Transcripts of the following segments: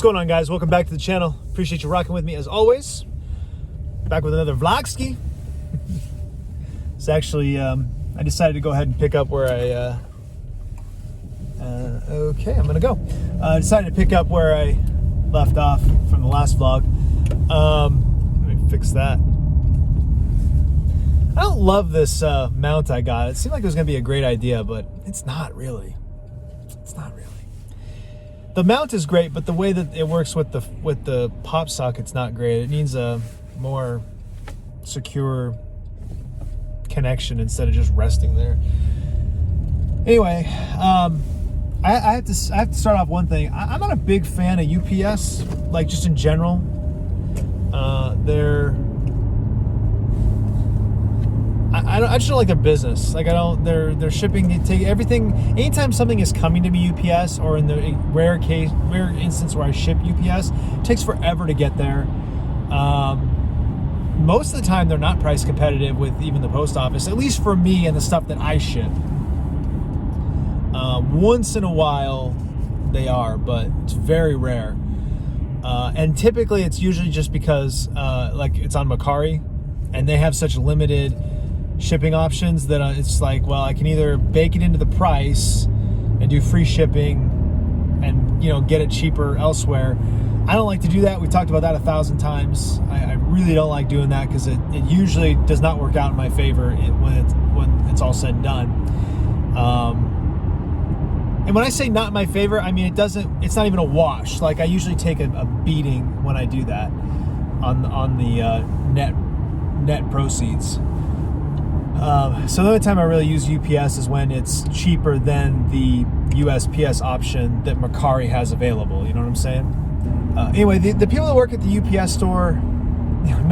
What's going on, guys? Welcome back to the channel. Appreciate you rocking with me as always. Back with another Vlogski. It's actually, I decided to go ahead and pick up where okay, I'm gonna go. I decided to pick up where I left off from the last vlog. Let me fix that. I don't love this mount I got. It seemed like it was gonna be a great idea, but it's not really. It's not really. The mount is great, but the way that it works with the pop socket's not great. It needs a more secure connection instead of just resting there. Anyway, I have to start off one thing. I'm not a big fan of UPS, like just in general. I just don't like their business. Like their shipping, they take everything. Anytime something is coming to me UPS, or in the rare instance where I ship UPS, it takes forever to get there. Most of the time they're not price competitive with even the post office, at least for me and the stuff that I ship. Once in a while they are, but it's very rare. And typically it's usually just because like it's on Macari and they have such limited shipping options that it's like, well, I can either bake it into the price and do free shipping and, you know, get it cheaper elsewhere. I don't like to do that. We talked about that 1,000 times. I really don't like doing that because it usually does not work out in my favor when it's all said and done. And when I say not in my favor, I mean it's not even a wash. Like I usually take a beating when I do that on the net proceeds. So the only time I really use UPS is when it's cheaper than the USPS option that Macari has available. You know what I'm saying? Anyway, the people that work at the UPS store, you know,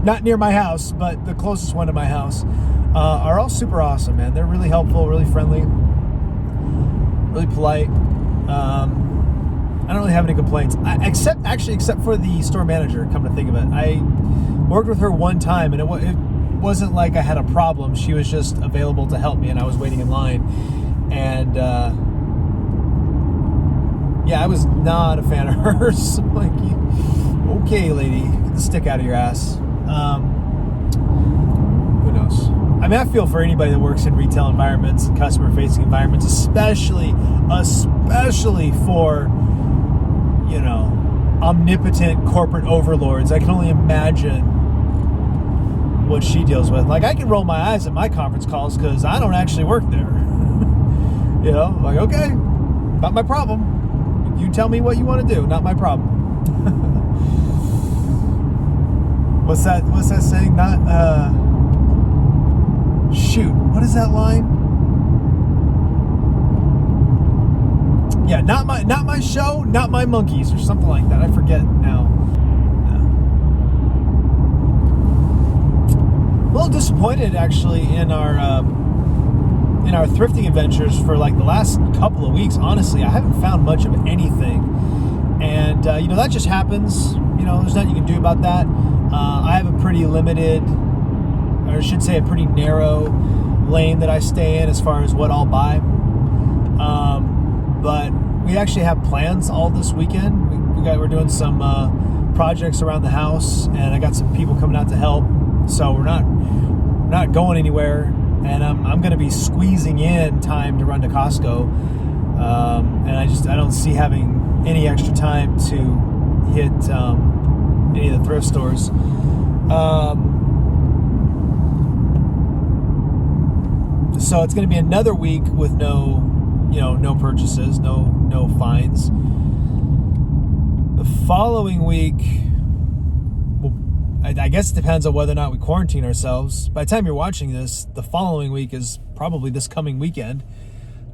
not near my house, but the closest one to my house, are all super awesome, man. They're really helpful, really friendly, really polite. I don't really have any complaints, except for the store manager. Come to think of it, I worked with her one time, and it wasn't like I had a problem. She was just available to help me, and I was waiting in line. And yeah, I was not a fan of hers. Like, okay, lady, get the stick out of your ass. Who knows? I mean, I feel for anybody that works in retail environments and customer-facing environments, especially for, you know, omnipotent corporate overlords. I can only imagine what she deals with. Like, I can roll my eyes at my conference calls because I don't actually work there. You know, like, okay, not my problem. You tell me what you want to do, not my problem. What's that saying? Shoot, what is that line? Yeah, not my show, not my monkeys, or something like that. I forget now. A little disappointed actually in our thrifting adventures for like the last couple of weeks. Honestly, I haven't found much of anything, and you know, that just happens. You know, there's nothing you can do about that. I have a pretty limited, or I should say a pretty narrow lane that I stay in as far as what I'll buy. But we actually have plans all this weekend. We're doing some projects around the house, and I got some people coming out to help. So we're not going anywhere, and I'm going to be squeezing in time to run to Costco, and I don't see having any extra time to hit any of the thrift stores. So it's going to be another week with no purchases, no finds. The following week, I guess it depends on whether or not we quarantine ourselves. By the time you're watching this, the following week is probably this coming weekend,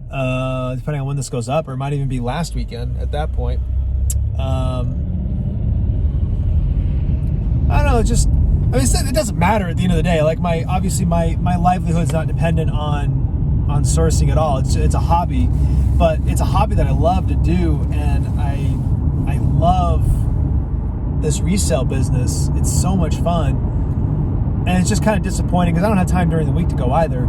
depending on when this goes up, or it might even be last weekend at that point. I don't know. It doesn't matter at the end of the day. Like obviously my livelihood's not dependent on sourcing at all. It's a hobby, but it's a hobby that I love to do, and I love this resale business. It's so much fun, and it's just kind of disappointing because I don't have time during the week to go either.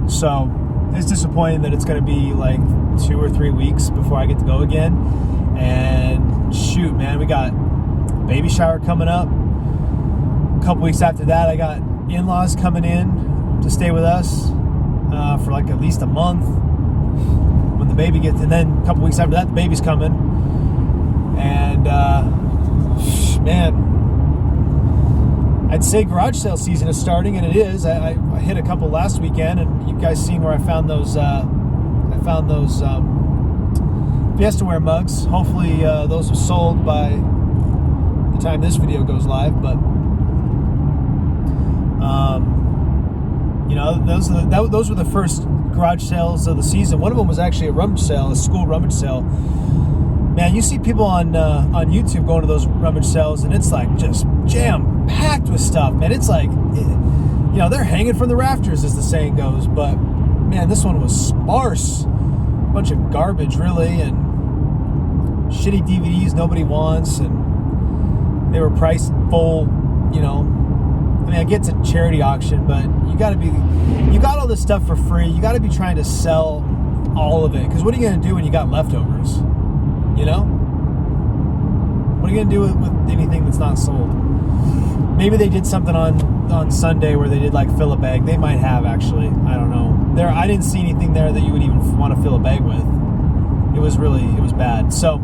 So it's disappointing that it's going to be like 2 or 3 weeks before I get to go again. And shoot, man, we got baby shower coming up. A couple weeks after that, I got in-laws coming in to stay with us for like at least a month when the baby gets, and then a couple weeks after that, the baby's coming. And man, I'd say garage sale season is starting, and it is. I hit a couple last weekend, and you guys seen where I found those Fiestaware mugs. Hopefully those are sold by the time this video goes live. But you know, those were the first garage sales of the season. One of them was actually a rummage sale, a school rummage sale. Man, you see people on YouTube going to those rummage sales, and it's like just jam-packed with stuff, man. It's like, you know, they're hanging from the rafters, as the saying goes. But, man, this one was sparse. A bunch of garbage, really, and shitty DVDs nobody wants, and they were priced full, you know. I mean, I get to charity auction, but you got all this stuff for free. You got to be trying to sell all of it, because what are you going to do when you got leftovers? You know? What are you going to do with anything that's not sold? Maybe they did something on Sunday where they did like fill a bag. They might have, actually. I don't know. I didn't see anything there that you would even want to fill a bag with. It was bad. So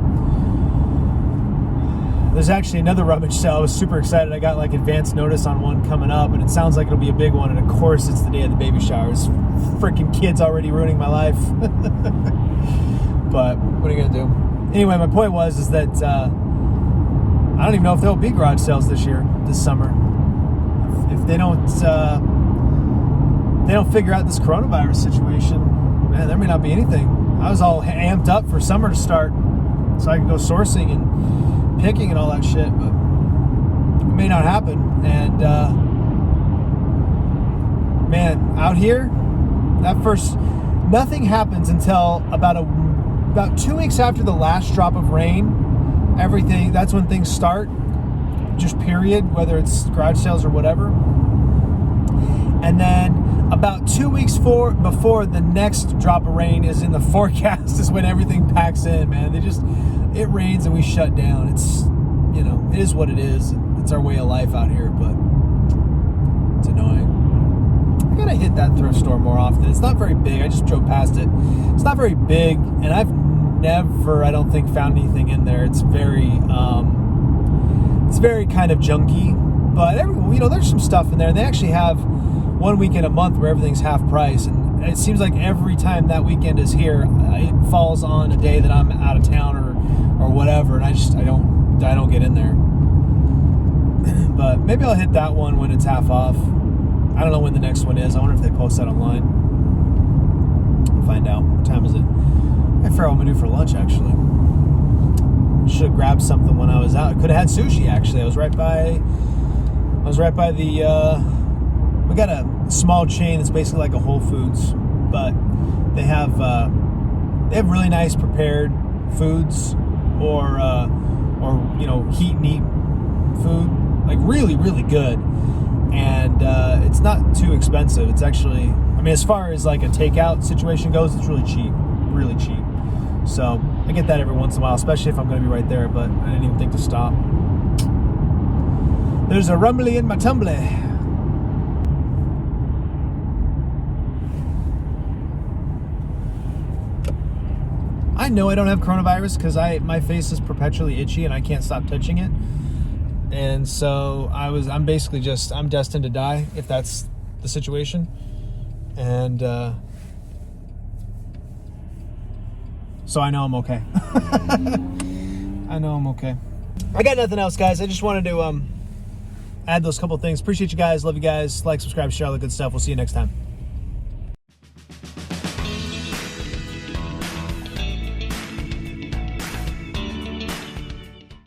there's actually another rummage sale. I was super excited. I got like advance notice on one coming up, and it sounds like it'll be a big one. And of course, it's the day of the baby showers. Freaking kids already ruining my life. But what are you gonna do? Anyway, my point is that I don't even know if there'll be garage sales this summer. If they don't figure out this coronavirus situation, man, there may not be anything. I was all amped up for summer to start so I could go sourcing and picking and all that shit, but it may not happen. And man, out here, nothing happens until about 2 weeks after the last drop of rain. That's when things start, just period, whether it's garage sales or whatever. And then about 2 weeks before the next drop of rain is in the forecast is when everything packs in, man. It rains and we shut down. It's, you know, it is what it is. It's our way of life out here, but it's annoying. I gotta hit that thrift store more often. It's not very big. I just drove past it. It's not very big, and I've never, I don't think, found anything in there. It's very kind of junky, but you know, there's some stuff in there. They actually have 1 weekend a month where everything's half price, and it seems like every time that weekend is here, it falls on a day that I'm out of town or whatever, and I don't get in there. But maybe I'll hit that one when it's half off. I don't know when the next one is. I wonder if they post that online. I'll find out. What time is it? I forgot what I'm gonna do for lunch, actually. Should have grabbed something when I was out. I could have had sushi, actually. I was right by the we got a small chain that's basically like a Whole Foods, but they have really nice prepared foods or you know, heat and eat food, like really, really good. And it's not too expensive. It's actually, I mean, as far as like a takeout situation goes, it's really cheap. So I get that every once in a while, especially if I'm going to be right there, but I didn't even think to stop. There's a rumbly in my tumbly. I know I don't have coronavirus because my face is perpetually itchy and I can't stop touching it. And so I'm basically I'm destined to die if that's the situation. And so I know I'm okay. I know I'm okay. I got nothing else, guys. I just wanted to add those couple things. Appreciate you guys. Love you guys. Like, subscribe, share all the good stuff. We'll see you next time.